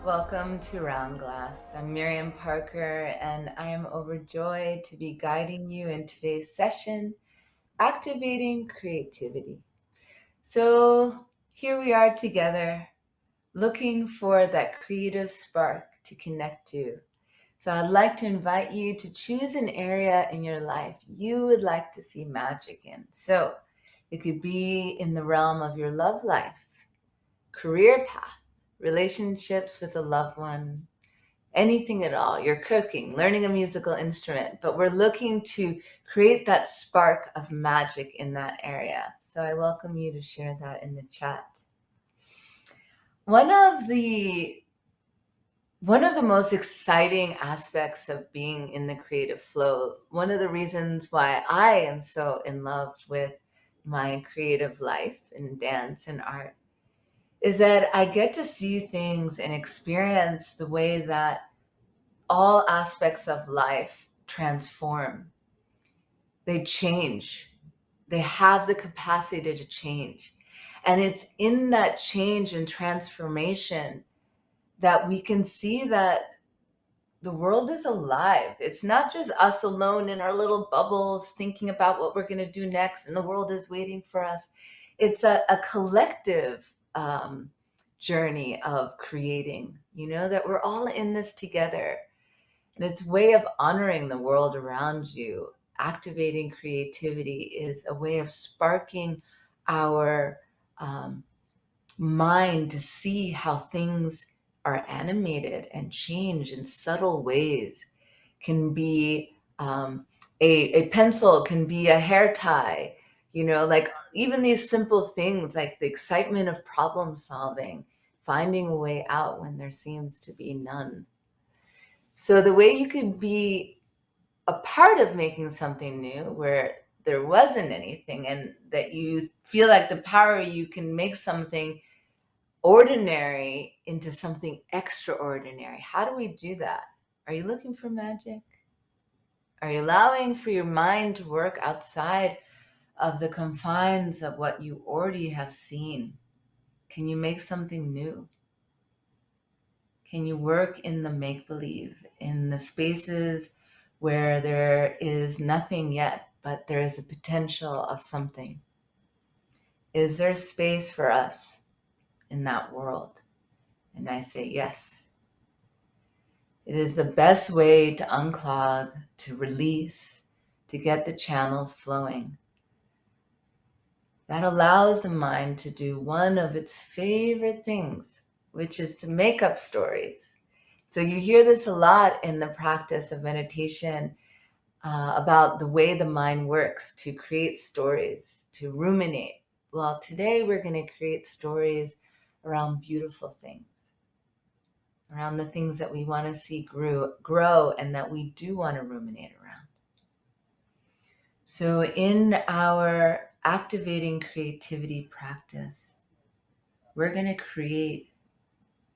Welcome to Round Glass. I'm Miriam Parker, and I am overjoyed to be guiding you in today's session, Activating Creativity. So, here we are together, looking for that creative spark to connect to. So, I'd like to invite you to choose an area in your life you would like to see magic in. So, it could be in the realm of your love life, career path, relationships with a loved one, anything at all. You're cooking, learning a musical instrument, but we're looking to create that spark of magic in that area. So I welcome you to share that in the chat. One of the most exciting aspects of being in the creative flow, one of the reasons why I am so in love with my creative life in dance and art, is that I get to see things and experience the way that all aspects of life transform. They change. They have the capacity to change. And it's in that change and transformation that we can see that the world is alive. It's not just us alone in our little bubbles thinking about what we're going to do next and the world is waiting for us. It's a collective journey of creating, that we're all in this together. And its way of honoring the world around you. Activating creativity is a way of sparking our mind to see how things are animated and change in subtle ways. Can be a pencil, can be a hair tie, like even these simple things like the excitement of problem solving, finding a way out when there seems to be none. So the way you could be a part of making something new where there wasn't anything, and that you feel like the power, you can make something ordinary into something extraordinary. How do we do that? Are you looking for magic? Are you allowing for your mind to work outside of the confines of what you already have seen? Can you make something new? Can you work in the make-believe, in the spaces where there is nothing yet, but there is a potential of something? Is there space for us in that world? And I say yes. It is the best way to unclog, to release, to get the channels flowing. That allows the mind to do one of its favorite things, which is to make up stories. So you hear this a lot in the practice of meditation, about the way the mind works to create stories, to ruminate. Well, today we're going to create stories around beautiful things, around the things that we want to see grow and that we do want to ruminate around. So in our activating creativity practice, we're going to create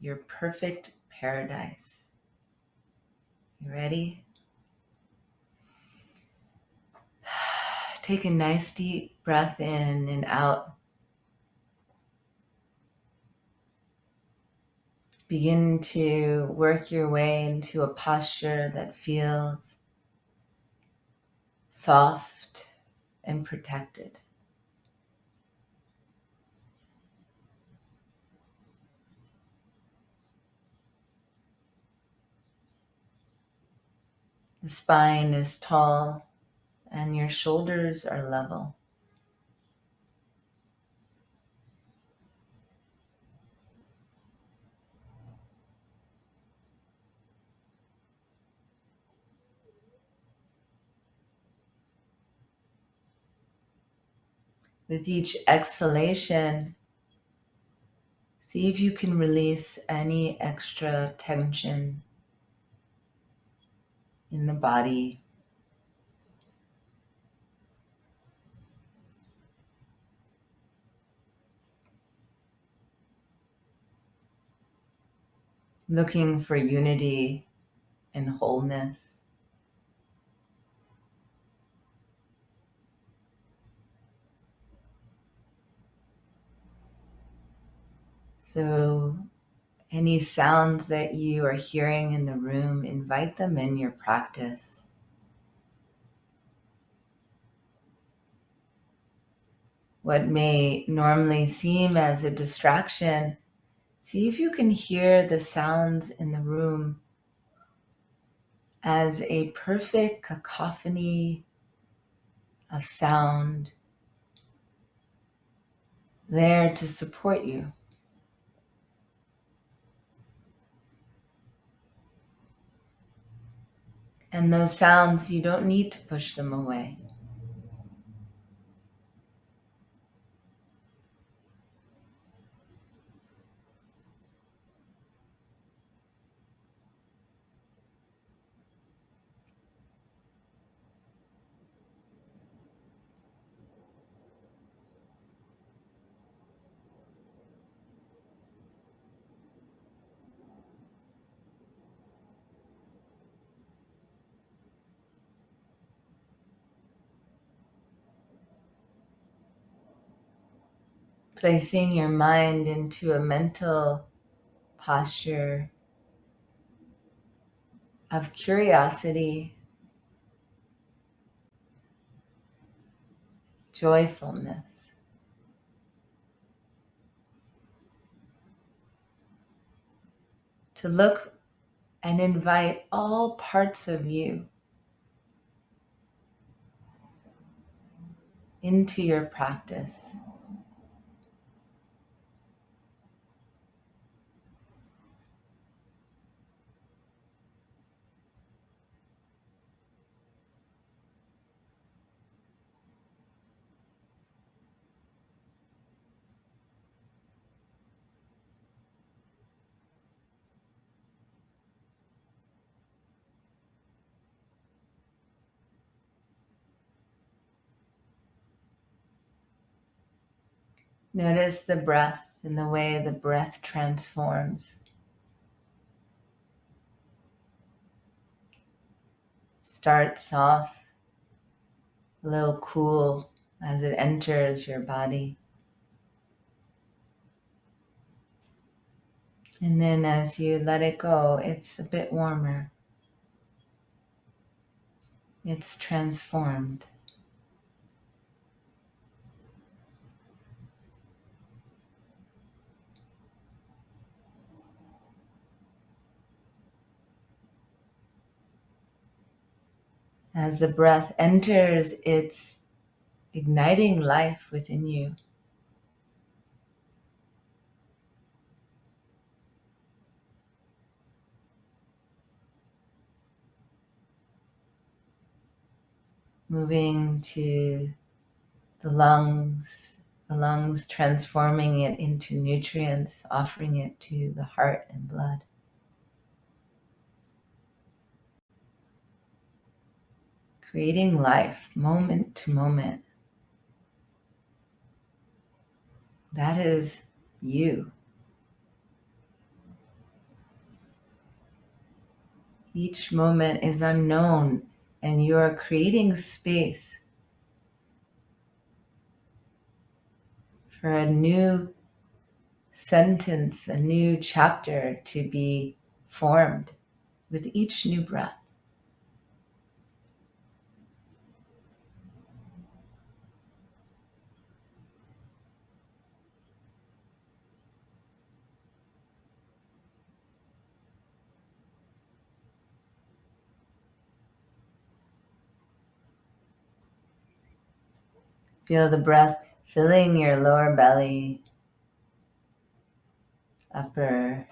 your perfect paradise. You ready? Take a nice deep breath in and out. Begin to work your way into a posture that feels soft and protected. The spine is tall and your shoulders are level. With each exhalation, see if you can release any extra tension in the body. Looking for unity and wholeness. So Any sounds that you are hearing in the room, invite them in your practice. What may normally seem as a distraction, see if you can hear the sounds in the room as a perfect cacophony of sound there to support you. And those sounds, you don't need to push them away. Placing your mind into a mental posture of curiosity, joyfulness. To look and invite all parts of you into your practice. Notice the breath and the way the breath transforms. Starts off a little cool as it enters your body. And then as you let it go, it's a bit warmer. It's transformed. As the breath enters, it's igniting life within you. Moving to the lungs transforming it into nutrients, offering it to the heart and blood. Creating life moment to moment. That is you. Each moment is unknown, and you are creating space for a new sentence, a new chapter to be formed with each new breath. Feel the breath filling your lower belly, upper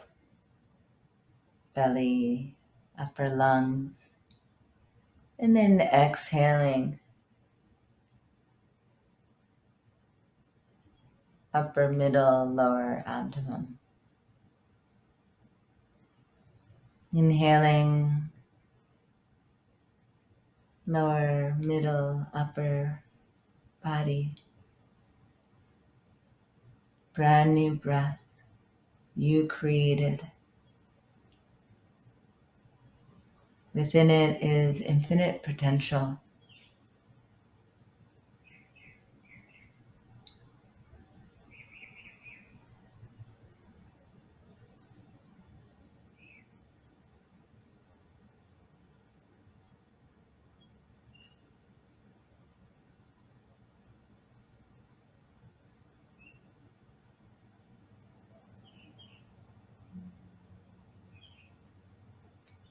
belly, upper lungs, and then exhaling, upper, middle, lower abdomen. Inhaling, lower, middle, upper body. Brand new breath you created. Within it is infinite potential.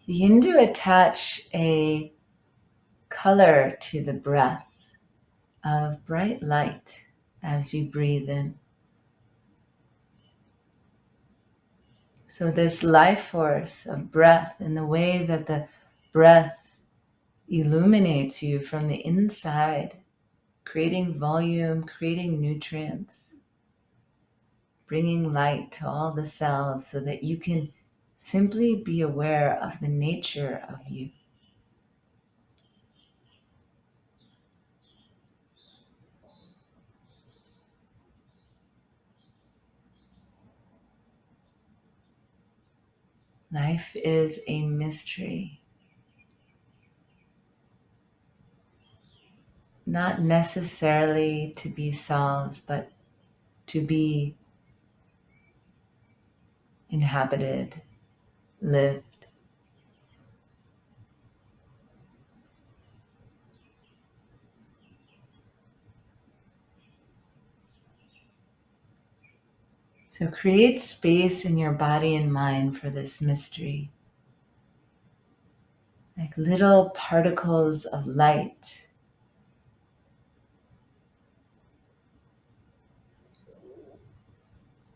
Begin to attach a color to the breath of bright light as you breathe in. So this life force of breath, and the way that the breath illuminates you from the inside, creating volume, creating nutrients, bringing light to all the cells so that you can simply be aware of the nature of you. Life is a mystery, not necessarily to be solved, but to be inhabited, lived. So create space in your body and mind for this mystery, like little particles of light,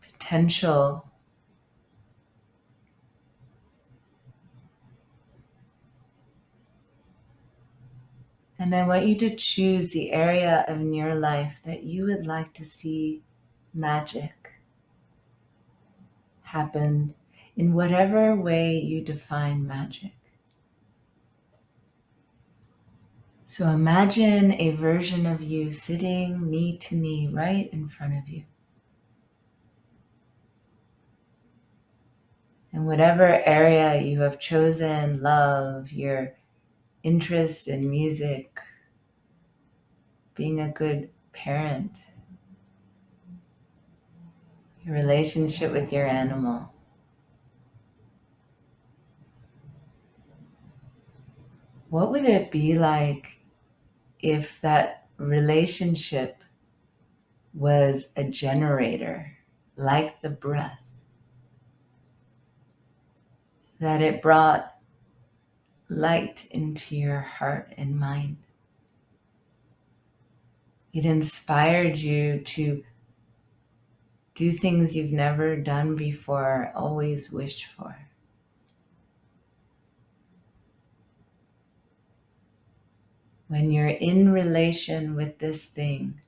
potential. And I want you to choose the area in your life that you would like to see magic happen in whatever way you define magic. So imagine a version of you sitting knee to knee right in front of you. And whatever area you have chosen, love, your interest in music, being a good parent, your relationship with your animal. What would it be like if that relationship was a generator, like the breath, that it brought light into your heart and mind? It inspired you to do things you've never done before, always wished for. When you're in relation with this thing,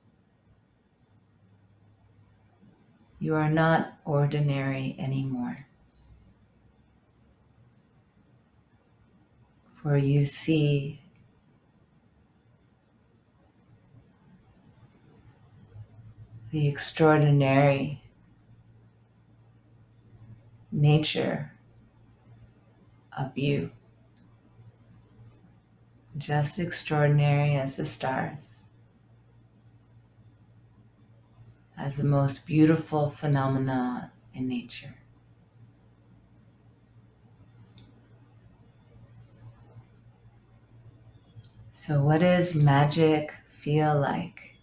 you are not ordinary anymore. For you see the extraordinary nature of you, just extraordinary as the stars, as the most beautiful phenomena in nature. So what does magic feel like?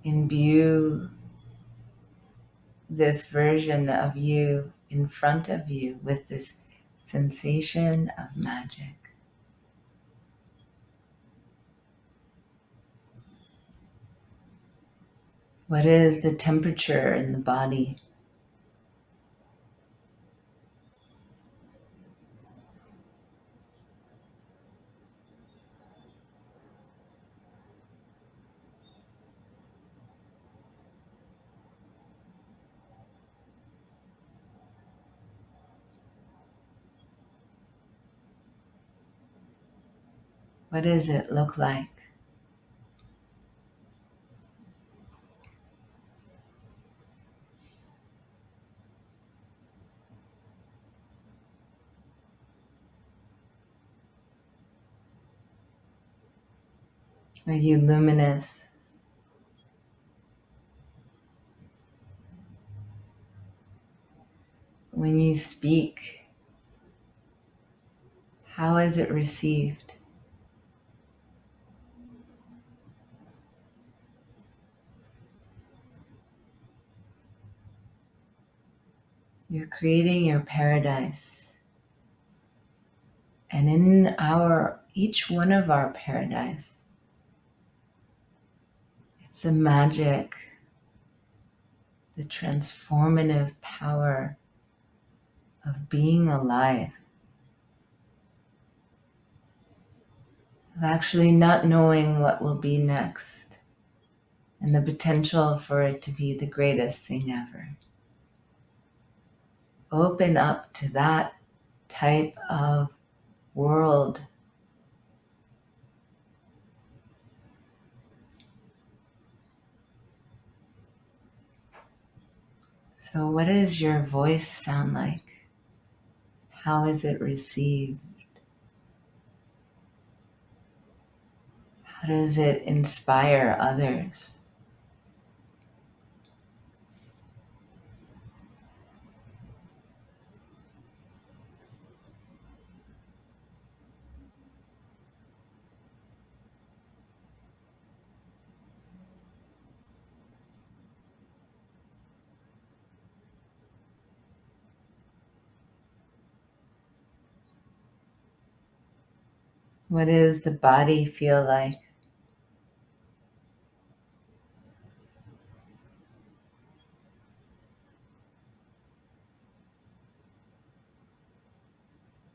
Imbue this version of you in front of you with this sensation of magic. What is the temperature in the body? What does it look like? Are you luminous? When you speak, how is it received? You're creating your paradise. And in each one of our paradise, it's the magic, the transformative power of being alive, of actually not knowing what will be next, and the potential for it to be the greatest thing ever. Open up to that type of world. So what does your voice sound like? How is it received? How does it inspire others? What does the body feel like?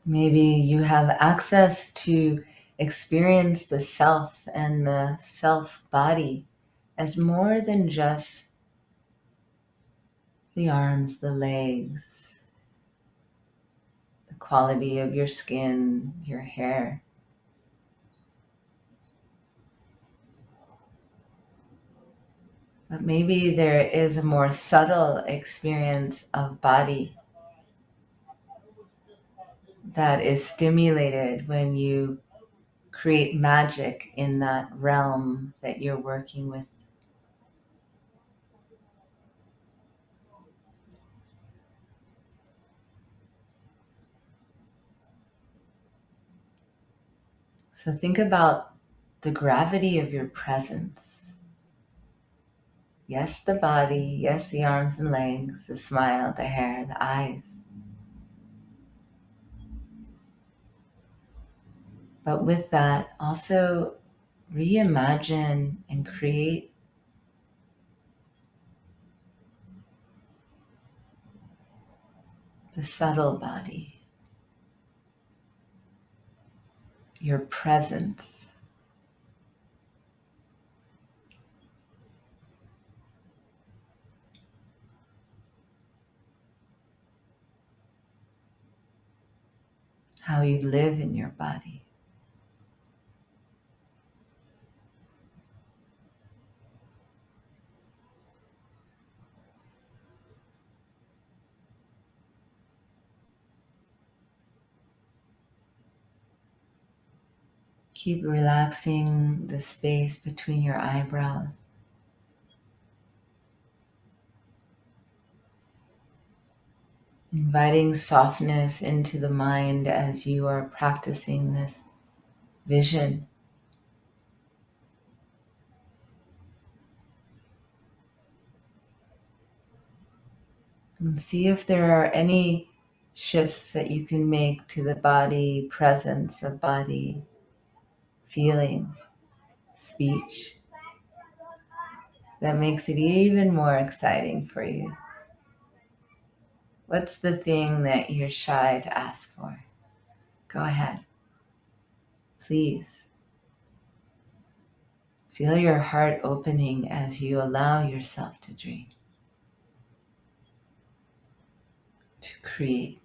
Maybe you have access to experience the self and the self body as more than just the arms, the legs, the quality of your skin, your hair. But maybe there is a more subtle experience of body that is stimulated when you create magic in that realm that you're working with. So think about the gravity of your presence. Yes, the body, yes, the arms and legs, the smile, the hair, the eyes. But with that, also reimagine and create the subtle body, your presence. How you live in your body. Keep relaxing the space between your eyebrows. Inviting softness into the mind as you are practicing this vision. And see if there are any shifts that you can make to the body presence of body, feeling, speech, that makes it even more exciting for you. What's the thing that you're shy to ask for? Go ahead. Please. Feel your heart opening as you allow yourself to dream, to create.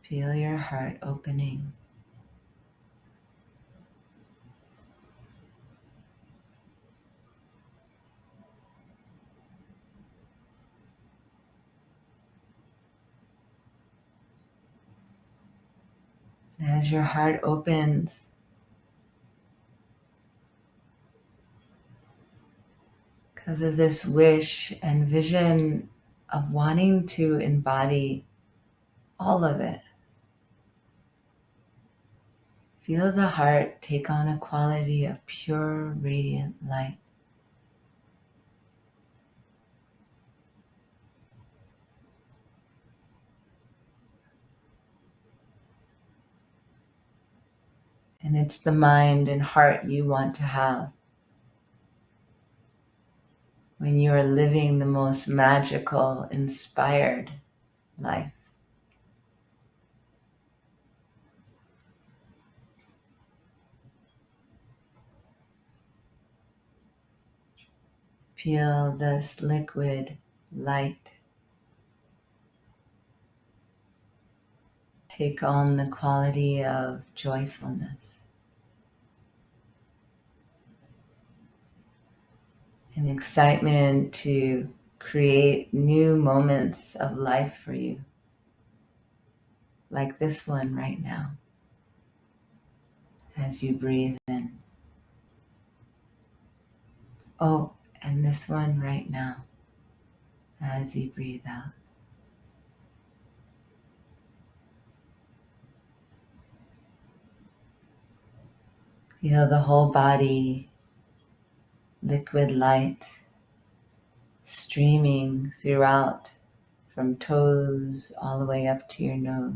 Feel your heart opening. And as your heart opens, because of this wish and vision of wanting to embody all of it, feel the heart take on a quality of pure, radiant light. And it's the mind and heart you want to have when you are living the most magical, inspired life. Feel this liquid light take on the quality of joyfulness, and excitement to create new moments of life for you, like this one right now, as you breathe in. Oh, and this one right now, as you breathe out. Feel the whole body, liquid light streaming throughout, from toes all the way up to your nose,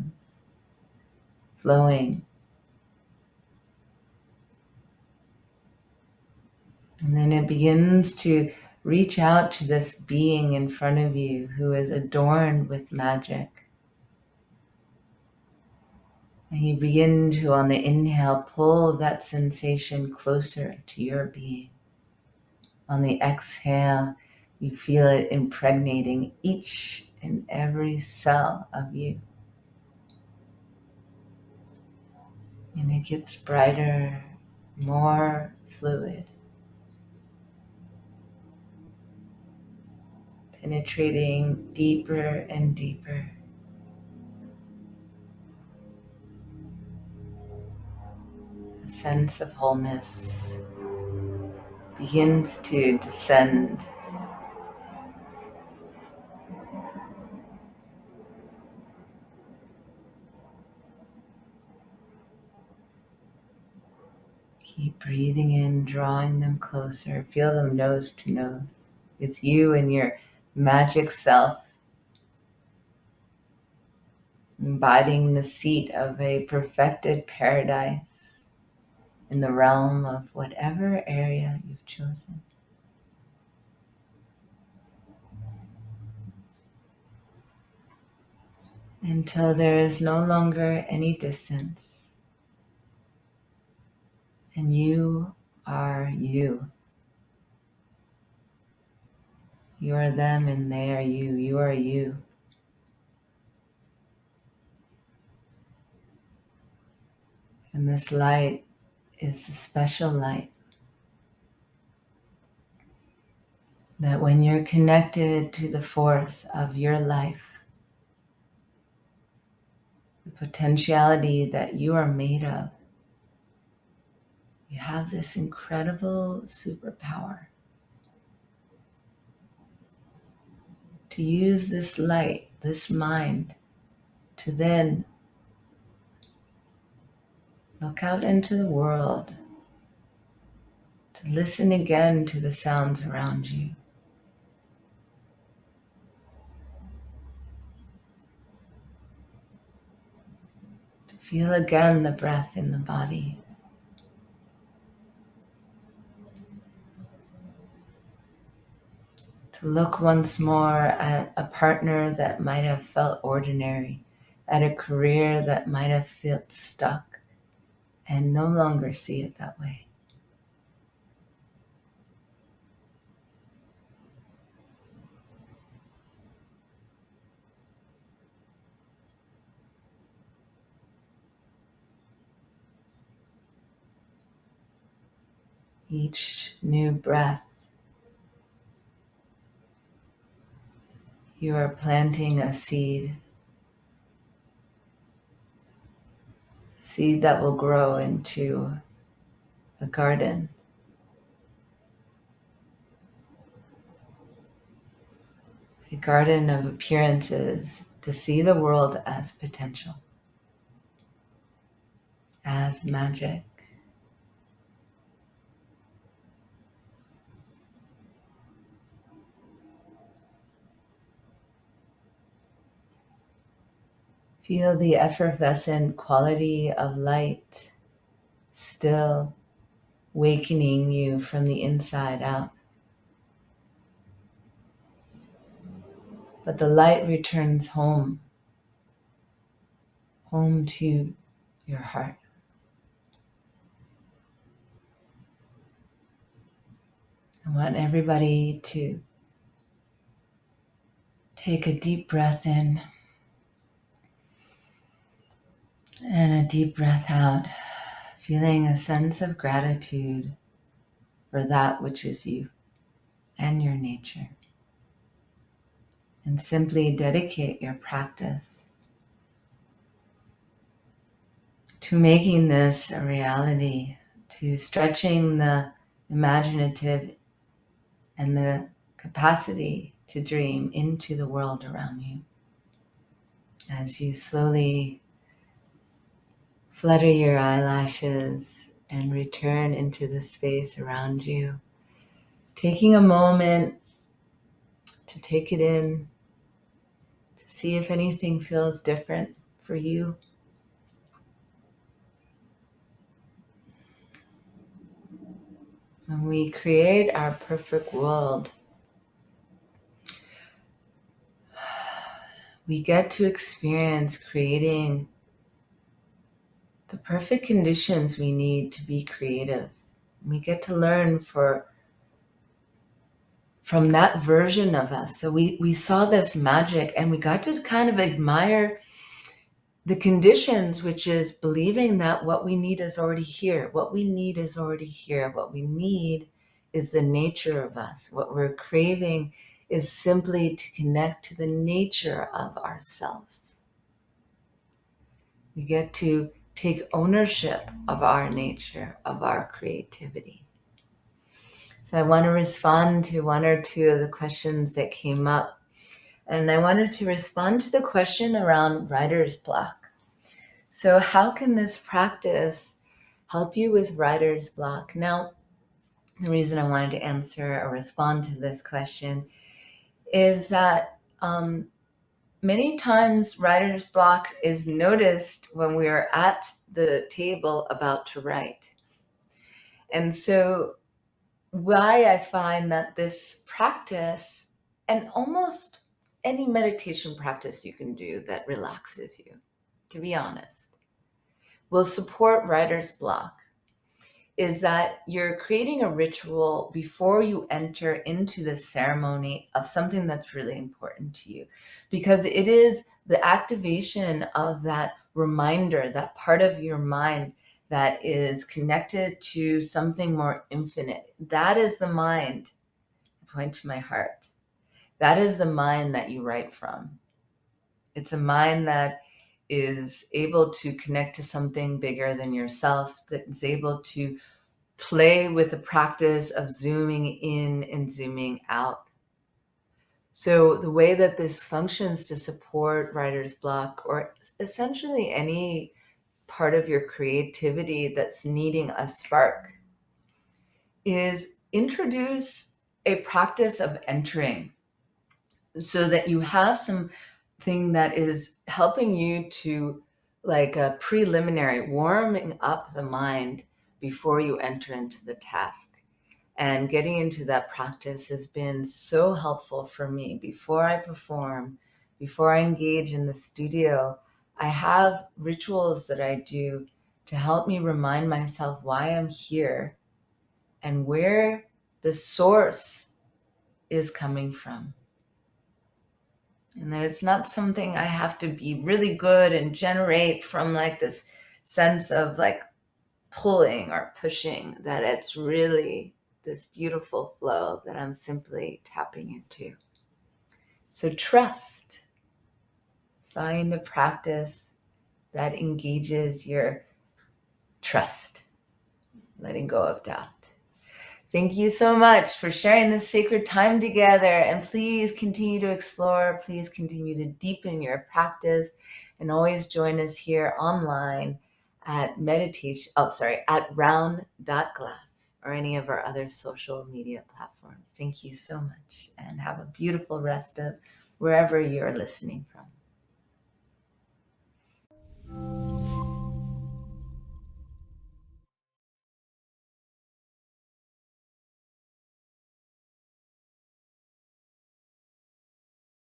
flowing. And then it begins to reach out to this being in front of you who is adorned with magic. And you begin to, on the inhale, pull that sensation closer to your being. On the exhale, you feel it impregnating each and every cell of you. And it gets brighter, more fluid, penetrating deeper and deeper. A sense of wholeness begins to descend. Keep breathing in, drawing them closer. Feel them nose to nose. It's you and your magic self, embodying the seat of a perfected paradise in the realm of whatever area you've chosen. Until there is no longer any distance, and you are you. You are them and they are you. You are you. And this light is a special light that when you're connected to the force of your life, the potentiality that you are made of, you have this incredible superpower to use this light, this mind, to then look out into the world, to listen again to the sounds around you, to feel again the breath in the body, to look once more at a partner that might have felt ordinary, at a career that might have felt stuck, and no longer see it that way. Each new breath, you are planting a seed that will grow into a garden, a garden of appearances, to see the world as potential, as magic. Feel the effervescent quality of light still awakening you from the inside out. But the light returns home to your heart. I want everybody to take a deep breath in and a deep breath out, feeling a sense of gratitude for that which is you and your nature. And simply dedicate your practice to making this a reality, to stretching the imaginative and the capacity to dream into the world around you. As you slowly flutter your eyelashes and return into the space around you, taking a moment to take it in, to see if anything feels different for you. When we create our perfect world, we get to experience creating the perfect conditions we need to be creative. We get to learn from that version of us. So we saw this magic and we got to kind of admire the conditions, which is believing that what we need is already here. What we need is already here. What we need is the nature of us. What we're craving is simply to connect to the nature of ourselves. We get to take ownership of our nature, of our creativity. So I want to respond to one or two of the questions that came up. And I wanted to respond to the question around writer's block. So how can this practice help you with writer's block? Now, the reason I wanted to answer or respond to this question is that many times writer's block is noticed when we are at the table about to write. And so why I find that this practice, and almost any meditation practice you can do that relaxes you, to be honest, will support writer's block, is that you're creating a ritual before you enter into the ceremony of something that's really important to you, because it is the activation of that reminder, that part of your mind that is connected to something more infinite. That is the mind. I point to my heart. That is the mind that you write from. It's a mind that is able to connect to something bigger than yourself, that is able to play with the practice of zooming in and zooming out. So the way that this functions to support writer's block, or essentially any part of your creativity that's needing a spark, is introduce a practice of entering, so that you have something that is helping you to, like a preliminary, warming up the mind before you enter into the task. And getting into that practice has been so helpful for me. Before I perform, before I engage in the studio, I have rituals that I do to help me remind myself why I'm here and where the source is coming from. And that it's not something I have to be really good and generate from like this sense of like pulling or pushing, that it's really this beautiful flow that I'm simply tapping into. So trust. Find a practice that engages your trust, letting go of doubt. Thank you so much for sharing this sacred time together, and please continue to explore, please continue to deepen your practice, and always join us here online at at round.glass or any of our other social media platforms. Thank you so much, and have a beautiful rest of wherever you're listening from.